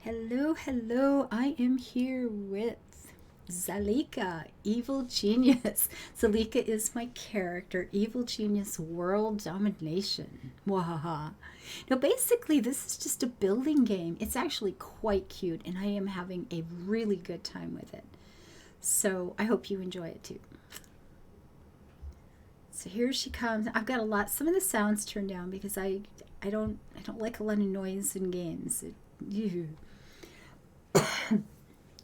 Hello, hello. I am here with Zalika, Evil Genius. Zalika is my character, Evil Genius World Domination. Wahaha. Now, basically, this is just a building game. It's actually quite cute, and I am having a really good time with it. So I hope you enjoy it too. So here she comes. I've got some of the sounds turned down because I don't like a lot of noise in games.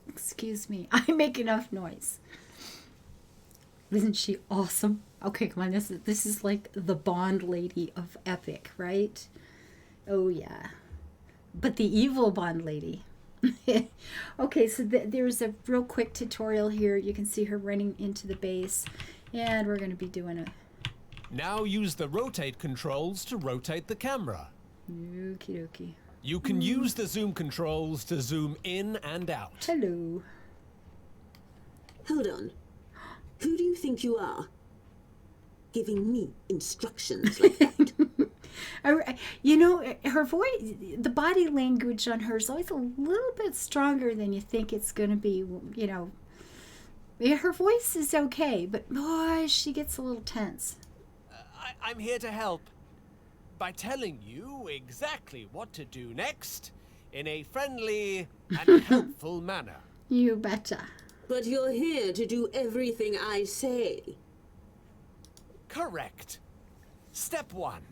Excuse me. I make enough noise. Isn't she awesome? Okay, come on. This is like the Bond lady of Epic, right? Oh yeah. But the evil Bond lady. Okay, so there's a real quick tutorial here. You can see her running into the base, and we're going to be doing a... Now use the rotate controls to rotate the camera. Okie dokie. You can use the zoom controls to zoom in and out. Hello. Hold on. Who do you think you are? Giving me instructions like that. You know, her voice, the body language on her is always a little bit stronger than you think it's going to be, you know. Her voice is okay, but boy, she gets a little tense. I'm here to help by telling you exactly what to do next in a friendly and helpful manner. You betcha. But you're here to do everything I say. Correct. Step 1.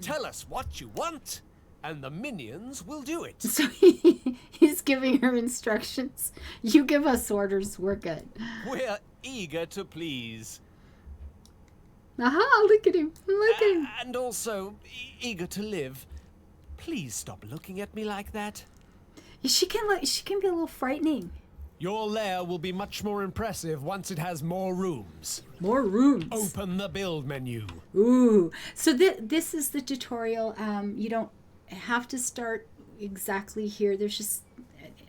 Tell us what you want, and the minions will do it. So he's giving her instructions. You give us orders, we're good. We're eager to please. Aha, look at him. Look at him. And also eager to live. Please stop looking at me like that. She can be a little frightening. Your lair will be much more impressive once it has more rooms. More rooms. Open the build menu. Ooh. So this is the tutorial. You don't have to start exactly here. There's just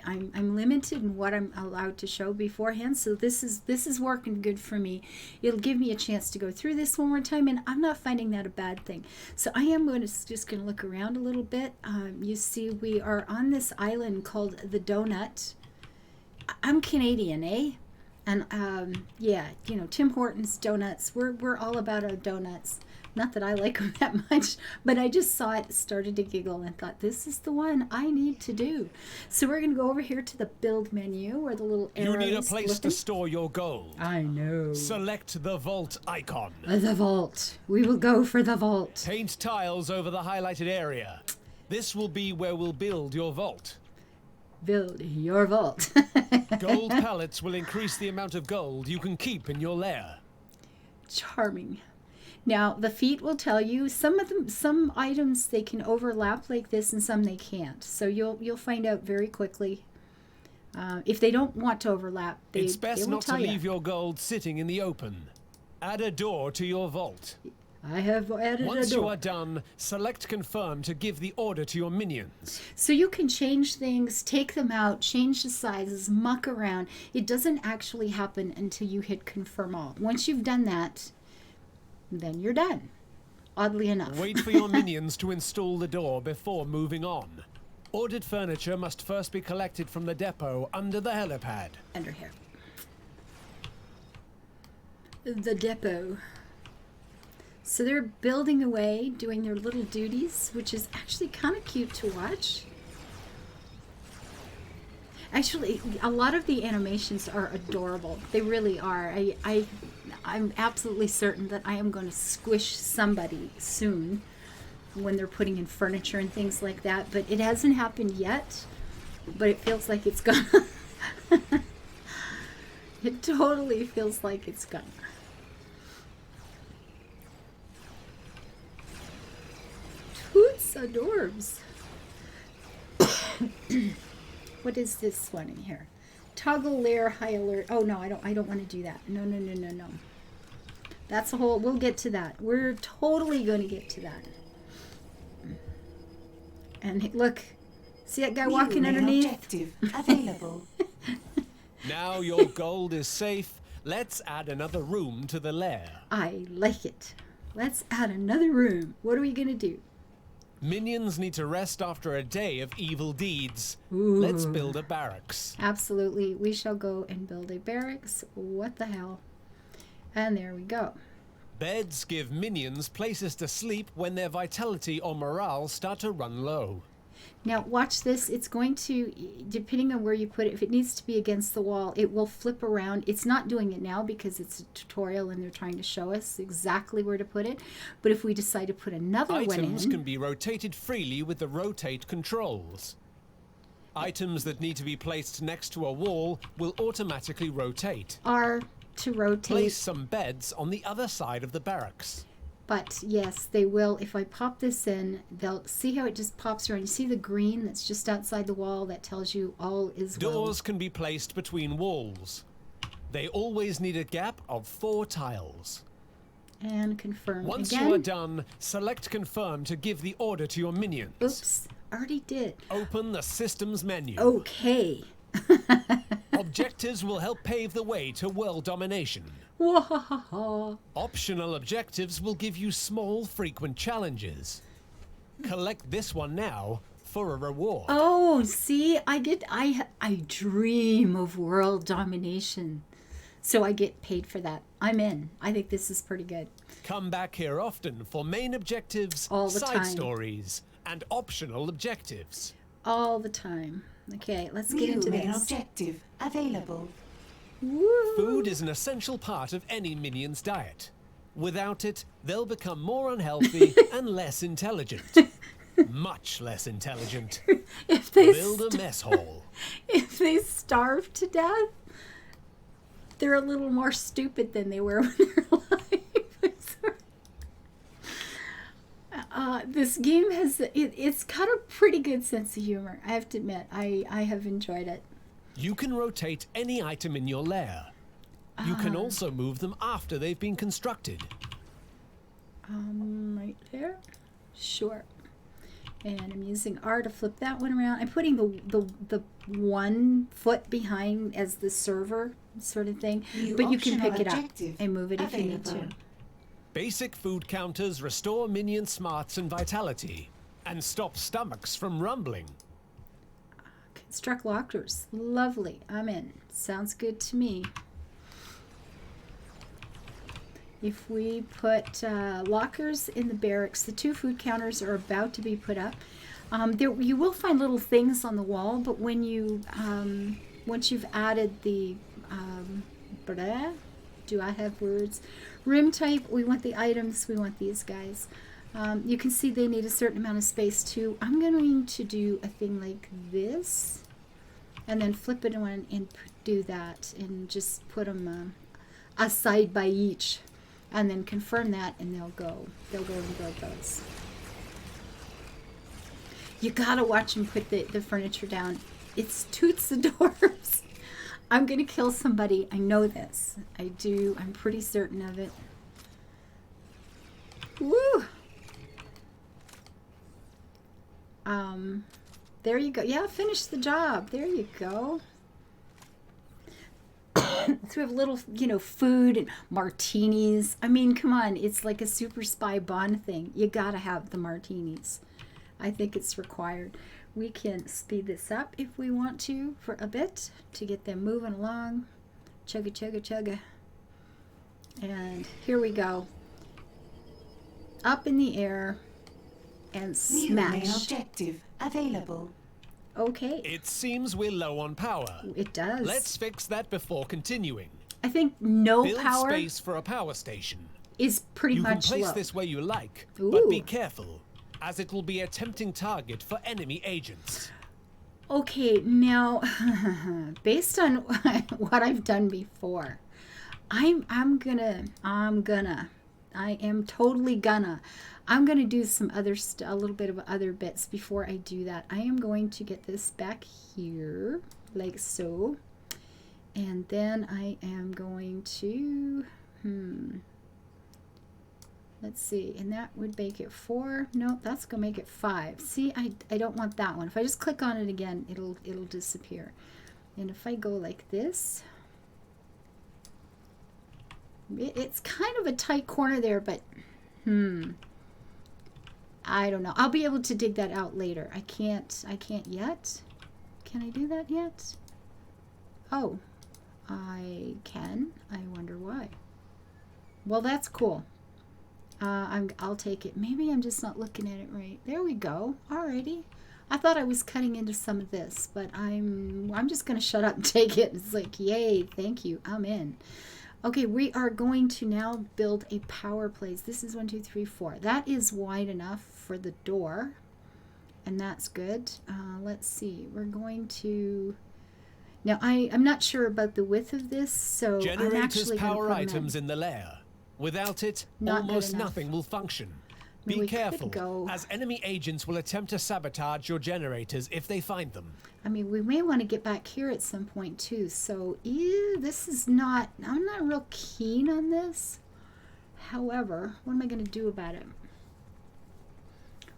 I'm limited in what I'm allowed to show beforehand. So this is working good for me. It'll give me a chance to go through this one more time, and I'm not finding that a bad thing. So I am just going to look around a little bit. You see, we are on this island called the Donut. I'm Canadian, eh? And yeah, you know, Tim Hortons donuts. We're all about our donuts. Not that I like them that much, but I just saw it, started to giggle, and thought, this is the one I need to do. So we're going to go over here to the build menu where the little arrows. You need a place to store your gold. I know. Select the vault icon. The vault. We will go for the vault. Paint tiles over the highlighted area. This will be where we'll build your vault. Build your vault. Gold pallets will increase the amount of gold you can keep in your lair. Charming. Now, the feat will tell you some items they can overlap like this and some they can't. So you'll find out very quickly. If they don't want to overlap, it's best not to leave your gold sitting in the open. Add a door to your vault. I have added a door. Once you are done, select confirm to give the order to your minions. So you can change things, take them out, change the sizes, muck around. It doesn't actually happen until you hit confirm all. Once you've done that, then you're done. Oddly enough. Wait for your minions to install the door before moving on. Ordered furniture must first be collected from the depot under the helipad. Under here. The depot. So they're building away, doing their little duties, which is actually kind of cute to watch. Actually, a lot of the animations are adorable. They really are. I'm absolutely certain that I am going to squish somebody soon when they're putting in furniture and things like that. But it hasn't happened yet. But it feels like it's gonna. It totally feels like it's gonna. Toots adorbs. What is this one in here? Toggle layer high alert. Oh no, I don't want to do that. No. That's a whole, we'll get to that. We're totally going to get to that. And look, see that guy walking underneath? Objective available. Now your gold is safe. Let's add another room to the lair. I like it. Let's add another room. What are we going to do? Minions need to rest after a day of evil deeds. Ooh. Let's build a barracks. Absolutely. We shall go and build a barracks. What the hell? And there we go. Beds give minions places to sleep when their vitality or morale start to run low. Now watch this. It's going to, depending on where you put it, if it needs to be against the wall, it will flip around. It's not doing it now because it's a tutorial and they're trying to show us exactly where to put it. But if we decide to put another one Items in, can be rotated freely with the rotate controls. Items that need to be placed next to a wall will automatically rotate. are to rotate. Place some beds on the other side of the barracks. But yes, they will. If I pop this in, they'll see how it just pops around. You see the green that's just outside the wall? That tells you all is well. Doors can be placed between walls. They always need a gap of 4 tiles. And confirm Once again. you are done, select confirm to give the order to your minions. Oops, already did. Open the systems menu. Okay. Objectives will help pave the way to world domination. Wahaha. Optional objectives will give you small, frequent challenges. Collect this one now for a reward. Oh, see, I dream of world domination. So I get paid for that. I'm in. I think this is pretty good. Come back here often for main objectives, All the side time. stories, and optional objectives. All the time. Okay, let's get into main this. objective available. Woo. Food is an essential part of any minion's diet. Without it, they'll become more unhealthy and less intelligent. Much less intelligent. If they Build a mess hall. if they starve to death, they're a little more stupid than they were when they're alive. I'm sorry. This game has it's got a pretty good sense of humor. I have to admit, I have enjoyed it. You can rotate any item in your lair. You can also move them after they've been constructed. Right there. Sure. And I'm using R to flip that one around. I'm putting the 1 foot behind as the server sort of thing. New But you can optional pick it up objective and move it if you need to. available. Basic food counters restore minion smarts and vitality, and stop stomachs from rumbling. Construct lockers. Lovely. I'm in. Sounds good to me. If we put lockers in the barracks, the 2 food counters are about to be put up. There, you will find little things on the wall, but when you once you've added the do I have words? Room type, we want the items, we want these guys. You can see they need a certain amount of space too. I'm going to do a thing like this and then flip it on and do that and just put them a side by each and then confirm that and they'll go and build those. You gotta watch them put the furniture down. It's toots the doors. I'm gonna kill somebody. I know this. I do. I'm pretty certain of it. Woo! There you go. Yeah, finish the job. There you go. So we have little, food and martinis. I mean, come on. It's like a super spy Bond thing. You gotta have the martinis. I think it's required. We can speed this up if we want to for a bit to get them moving along. Chugga, chugga, chugga. And here we go. Up in the air and New main smash. objective available. Okay, It seems we're low on power. it does. Let's fix that before continuing. I think no Build power space for a power station. is pretty You can much place low. this where you like, Ooh. but be careful, as it will be a tempting target for enemy agents. Okay, now based on what I've done before, I'm gonna do some other a little bit of other bits before I do that. I am going to get this back here like so, and then I am going to let's see, and that would make it 4. Nope, that's gonna make it 5. See, I don't want that one. If I just click on it again, it'll disappear. And if I go like this, it's kind of a tight corner there, but I don't know. I'll be able to dig that out later. I can't yet. Can I do that yet? Oh, I can. I wonder why. Well, that's cool. I'll take it. Maybe I'm just not looking at it right. There we go. Alrighty. I thought I was cutting into some of this, but I'm just gonna shut up and take it. It's like, yay, thank you. I'm in. Okay, we are going to now build a power place. This is 1, 2, 3, 4. That is wide enough for the door, and that's good. Let's see. We're going to. Now I'm not sure about the width of this, so I'm Generators actually going to power put 'em items in. in the lair. Without it, Not good almost enough. nothing will function. I mean, Be we could careful, go- as enemy agents will attempt to sabotage your generators if they find them. I mean, we may want to get back here at some point too. So, this is not. I'm not real keen on this. However, what am I going to do about it?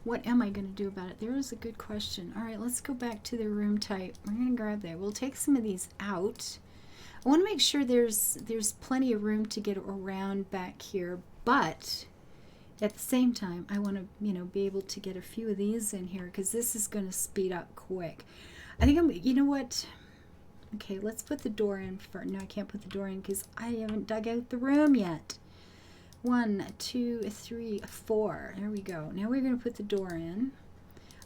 What am I going to do about it? There is a good question. All right, let's go back to the room type. We're going to grab that. We'll take some of these out. I want to make sure there's plenty of room to get around back here, but at the same time, I want to, be able to get a few of these in here because this is going to speed up quick. I think you know what? Okay, let's put the door in first. No, I can't put the door in because I haven't dug out the room yet. 1, 2, 3, 4. There we go. Now we're going to put the door in.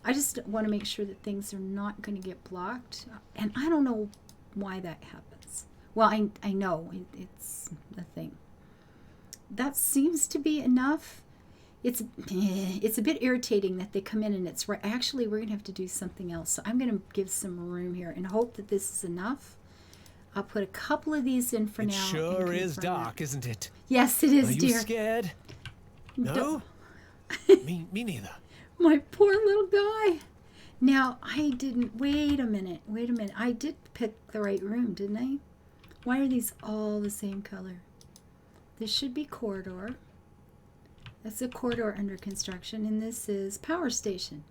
I just want to make sure that things are not going to get blocked. And I don't know why that happens. Well, I know it's a thing. That seems to be enough. It's a bit irritating that they come in and it's right. Actually, we're going to have to do something else. So I'm going to give some room here and hope that this is enough. I'll put a couple of these in for It now. sure and is confirm dark, it. isn't it? Yes, it is, Are you dear. scared? No? Don't- me neither. My poor little guy. Now, I didn't. Wait a minute. I did pick the right room, didn't I? Why are these all the same color? This should be corridor. That's a corridor under construction, and this is power station.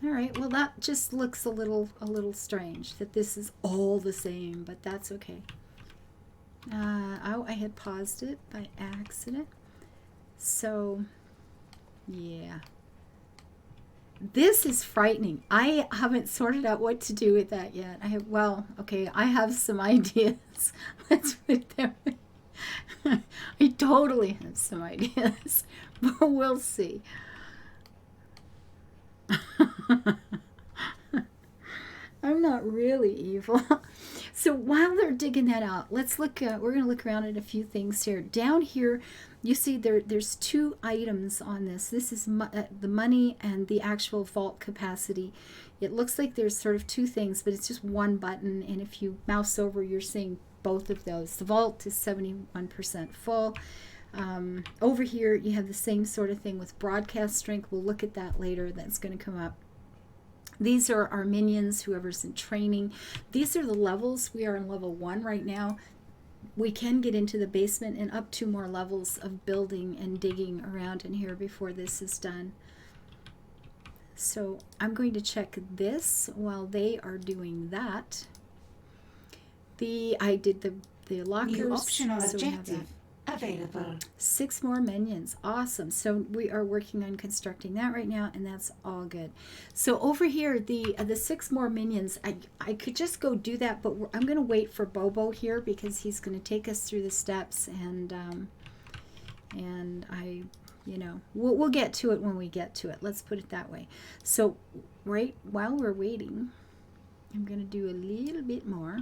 All right. Well, that just looks a little strange that this is all the same, but that's okay. Oh, I had paused it by accident. So, yeah. This is frightening. I haven't sorted out what to do with that yet. I have some ideas. Let's put it that way. I totally have some ideas, but we'll see. I'm not really evil. So while they're digging that out, let's look. We're going to look around at a few things here. Down here, you see there's 2 items on this. This is the money and the actual vault capacity. It looks like there's sort of 2 things, but it's just one button. And if you mouse over, you're seeing both of those. The vault is 71% full. Over here, you have the same sort of thing with broadcast strength. We'll look at that later. That's going to come up. These are our minions, whoever's in training. These are the levels. We are in level 1 right now. We can get into the basement and up 2 more levels of building and digging around in here before this is done. So I'm going to check this while they are doing that. I did the lockers. New optional so we have objective that. available. 6 more minions. Awesome. So we are working on constructing that right now, and that's all good. So over here, the 6 more minions, I could just go do that, but I'm going to wait for Bobo here because he's going to take us through the steps, and we'll get to it when we get to it. Let's put it that way. So right while we're waiting, I'm going to do a little bit more,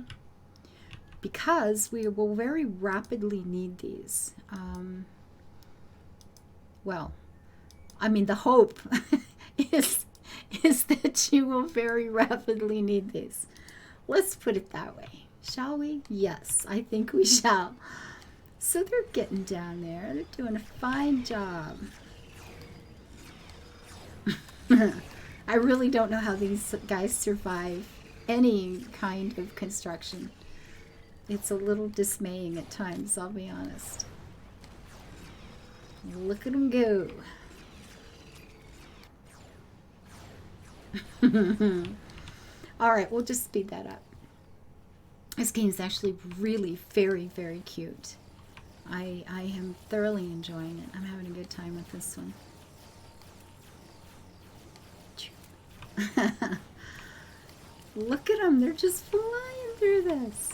because we will very rapidly need these. The hope is that you will very rapidly need these. Let's put it that way. Shall we? Yes, I think we shall. So they're getting down there. They're doing a fine job. I really don't know how these guys survive any kind of construction. It's a little dismaying at times, I'll be honest. Look at them go. All right, we'll just speed that up. This game is actually really very, very cute. I am thoroughly enjoying it. I'm having a good time with this one. Look at them. They're just flying through this.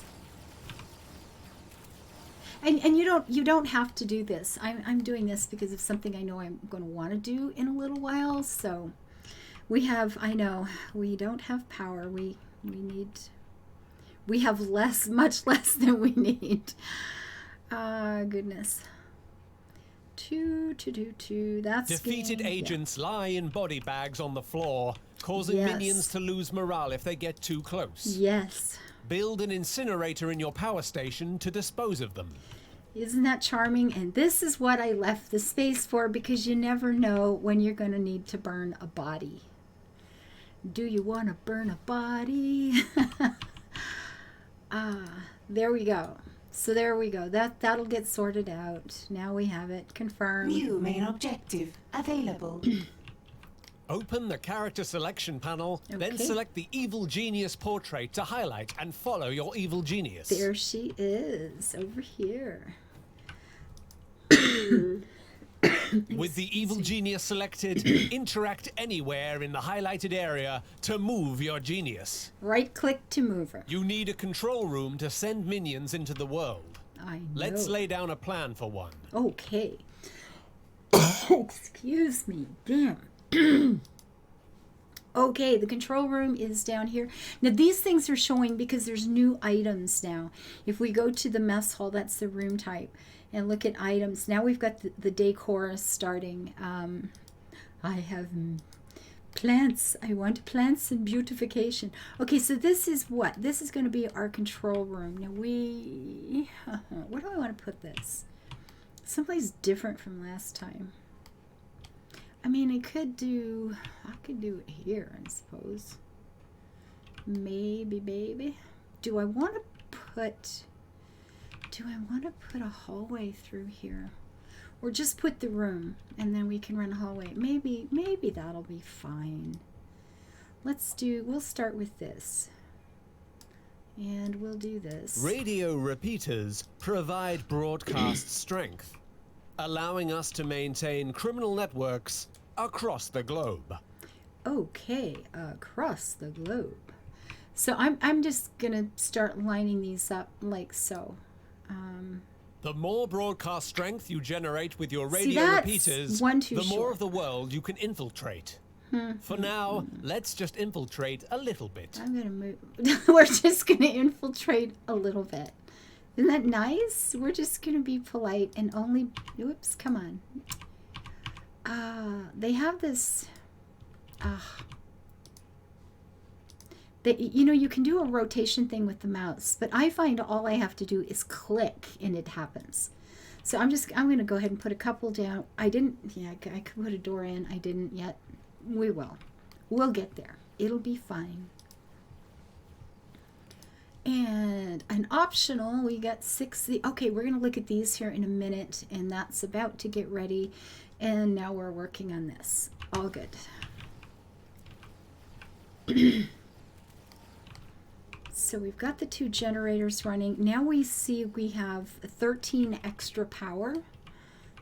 And you don't have to do this. I'm doing this because of something I know I'm going to want to do in a little while. So we have, I know, we don't have power. We have much less than we need. Goodness. Two. That's Defeated game. agents lie in body bags on the floor, causing Yes. minions to lose morale if they get too close. Yes. Build an incinerator in your power station to dispose of them. Isn't that charming? And this is what I left the space for, because you never know when you're going to need to burn a body. Do you want to burn a body? There we go. So there we go. That'll get sorted out. Now we have it confirmed. New main objective available. Open the character selection panel, then Okay. select the evil genius portrait to highlight and follow your evil genius. There she is, over here. With the evil genius selected, interact anywhere in the highlighted area to move your genius. Right click to move her. You need a control room to send minions into the world. I know. Let's lay down a plan for one. Okay. Excuse me. Damn. Okay, the control room is down here. Now these things are showing because there's new items now. If we go to the mess hall, that's the room type, and look at items. Now we've got the decor starting. I have plants. I want plants and beautification. Okay, so this is what? This is going to be our control room. Now where do I want to put this? Someplace different from last time. I mean, I could do it here, I suppose. Maybe. Do I want to put a hallway through here? Or just put the room and then we can run a hallway. Maybe that'll be fine. We'll start with this. And we'll do this. Radio repeaters provide broadcast strength, allowing us to maintain criminal networks across the globe. Okay, across the globe. So I'm just gonna start lining these up like so. The more broadcast strength you generate with your See, radio that's repeaters, one too the more short. of the world you can infiltrate. For now, let's just infiltrate a little bit. I'm gonna move. We're just gonna infiltrate a little bit. Isn't that nice? We're just gonna be polite and only. Whoops! Come on. They have this. You can do a rotation thing with the mouse, but I find all I have to do is click and it happens. So I'm gonna go ahead and put a couple down. I could put a door in. I didn't yet. We will. We'll get there. It'll be fine. And an optional, we got 6. Okay, we're gonna look at these here in a minute, and that's about to get ready. And now we're working on this. All good. So we've got the 2 generators running. Now we see we have 13 extra power.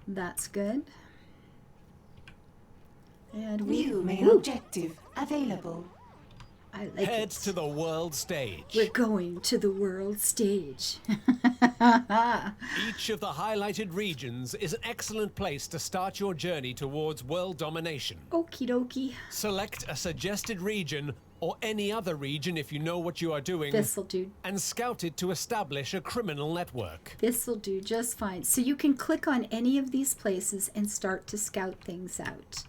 That's good. And New main objective available. I like Head it. to the world stage. We're going to the world stage. Each of the highlighted regions is an excellent place to start your journey towards world domination. Okie dokie. Select a suggested region, or any other region if you know what you are doing, This'll do. and scout it to establish a criminal network. This'll do just fine. So you can click on any of these places and start to scout things out.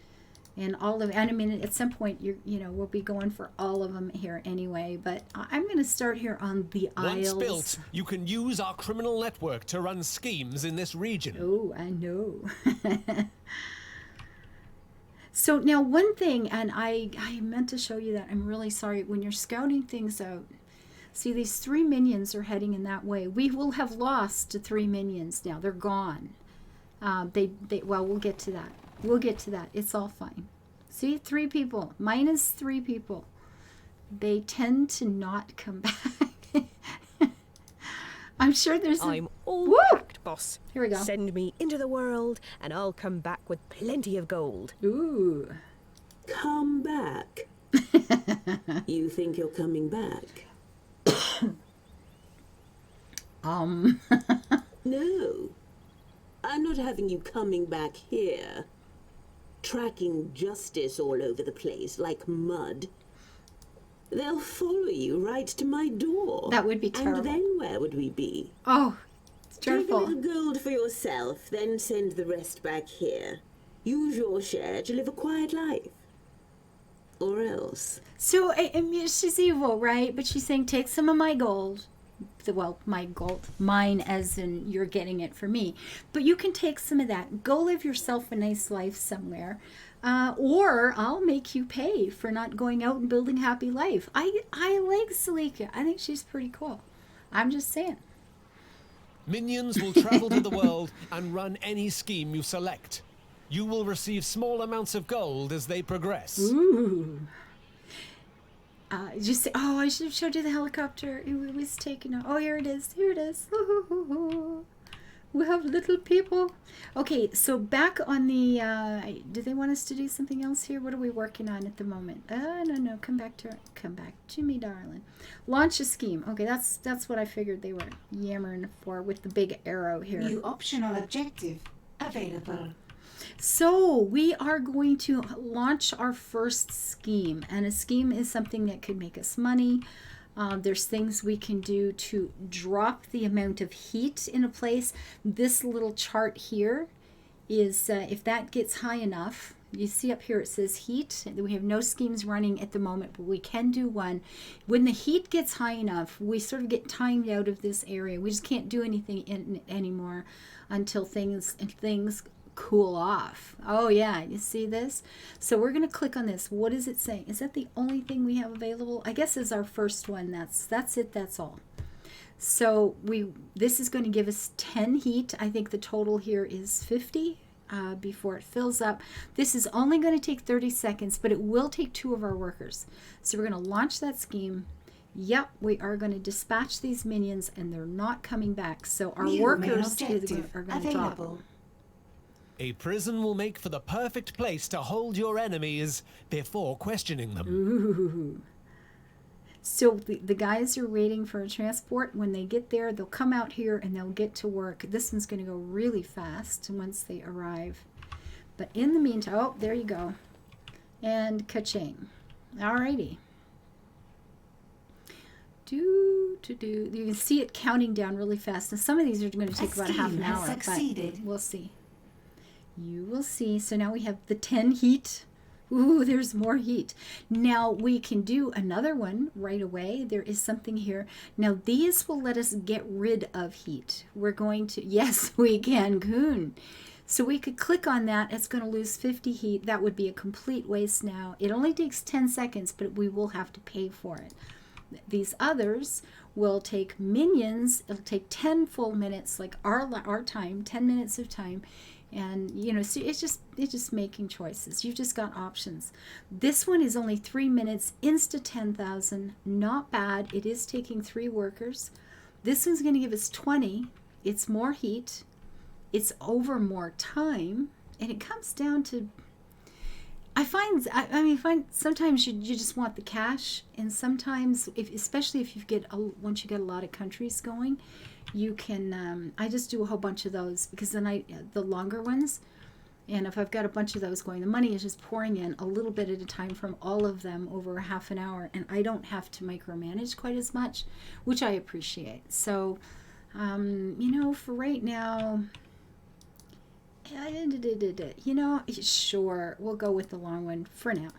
And I mean, at some point, we'll be going for all of them here anyway. But I'm going to start here on the Once Isles. built, you can use our criminal network to run schemes in this region. Oh, I know. So now one thing, and I meant to show you that. I'm really sorry. When you're scouting things out, see these 3 minions are heading in that way. We will have lost 3 minions now. They're gone. Well, we'll get to that. We'll get to that. It's all fine. See, 3 people. Minus 3 people. They tend to not come back. I'm sure there's I'm all Woo! packed, boss. Here we go. Send me into the world, and I'll come back with plenty of gold. Ooh. Come back. You think you're coming back? No. I'm not having you coming back here. Tracking justice all over the place like mud. They'll follow you right to my door. That would be terrible. And then where would we be? Oh, it's Take a dreadful. little gold for yourself, then send the rest back here. Use your share to live a quiet life. Or else. So I mean, she's evil, right? But she's saying, take some of my gold. Well, my gold, mine as in you're getting it for me. But you can take some of that. Go live yourself a nice life somewhere. Or I'll make you pay for not going out and building a happy life. I like Zalika. I think she's pretty cool. I'm just saying. Minions will travel to the world and run any scheme you select. You will receive small amounts of gold as they progress. Ooh. Just say, oh, I should have showed you the helicopter. It was taken out. Oh, here it is. Here it is. We have little people. Okay, so back on the. Do they want us to do something else here? What are we working on at the moment? No. Come back to me, darling. Launch a scheme. Okay, that's what I figured they were yammering for with the big arrow here. New optional objective available. So we are going to launch our first scheme, and a scheme is something that could make us money. There's things we can do to drop the amount of heat in a place. This little chart here is if that gets high enough, you see up here it says heat. We have no schemes running at the moment, but we can do one. When the heat gets high enough, we sort of get timed out of this area. We just can't do anything anymore until things cool off. Oh yeah, you see this? So we're going to click on this. What is it saying? Is that the only thing we have available? I guess is our first one. That's it. That's all. So this is going to give us 10 heat. I think the total here is 50 before it fills up. This is only going to take 30 seconds, but it will take 2 of our workers. So we're going to launch that scheme. Yep, we are going to dispatch these minions, and they're not coming back. So our New workers main are objective going to drop. available. A prison will make for the perfect place to hold your enemies before questioning them. Ooh. So the guys are waiting for a transport. When they get there, they'll come out here and they'll get to work. This one's going to go really fast once they arrive. But in the meantime, oh, there you go. And ka-ching. Alrighty. You can see it counting down really fast. Now some of these are going to take about half an hour, but we'll see. You will see. So now we have the 10 heat. Ooh, there's more heat. Now we can do another one right away. There is something here. Now these will let us get rid of heat. We're going to, yes, we can, Goon. So we could click on that. It's going to lose 50 heat. That would be a complete waste now. It only takes 10 seconds, but we will have to pay for it. These others will take minions. It'll take 10 full minutes, like our time, 10 minutes of time. And so it's just making choices. You've just got options. This one is only 3 minutes, insta 10,000. Not bad. It is taking 3 workers. This one's going to give us 20. It's more heat. It's over more time, and it comes down to. I find sometimes you just want the cash, and sometimes especially if once you get a lot of countries going. You can, I just do a whole bunch of those because then the longer ones, and if I've got a bunch of those going, the money is just pouring in a little bit at a time from all of them over a half an hour, and I don't have to micromanage quite as much, which I appreciate. So, for right now, sure, we'll go with the long one for now.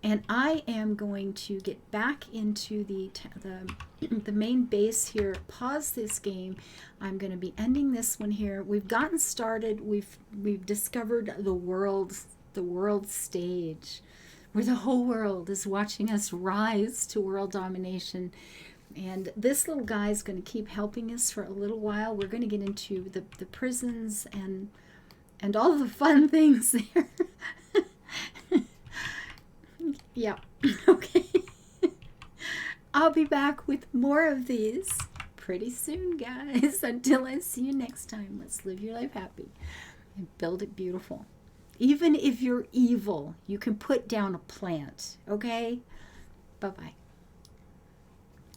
And I am going to get back into the main base here, pause this game. I'm going to be ending this one here. We've gotten started. We've discovered the world stage, where the whole world is watching us rise to world domination. And this little guy is going to keep helping us for a little while. We're going to get into the prisons and all the fun things there. Yeah, okay. I'll be back with more of these pretty soon, guys. Until I see you next time, let's live your life happy and build it beautiful. Even if you're evil, you can put down a plant, okay? Bye-bye.